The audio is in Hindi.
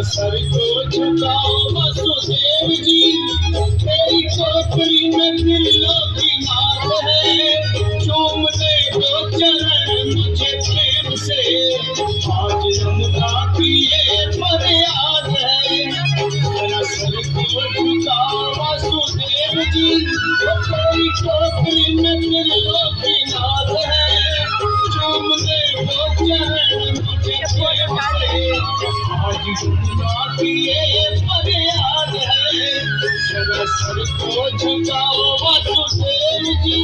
सर को झुकाओ वसुदेव जी, तेरी खोपड़ी में दिलों की नाद है, चूम दे दो चरण मुझे प्रेम से, आज यमुना की ये फरियाद है। जरा सर को झुकाओ वसुदेव जी, तेरी खोपड़ी में दिलों की नाद है, चूम दे दो चरण मुझे प्रेम से, आज यमुना की ये फरियाद है। जरा सर को झुकाओ वसुदेव जी।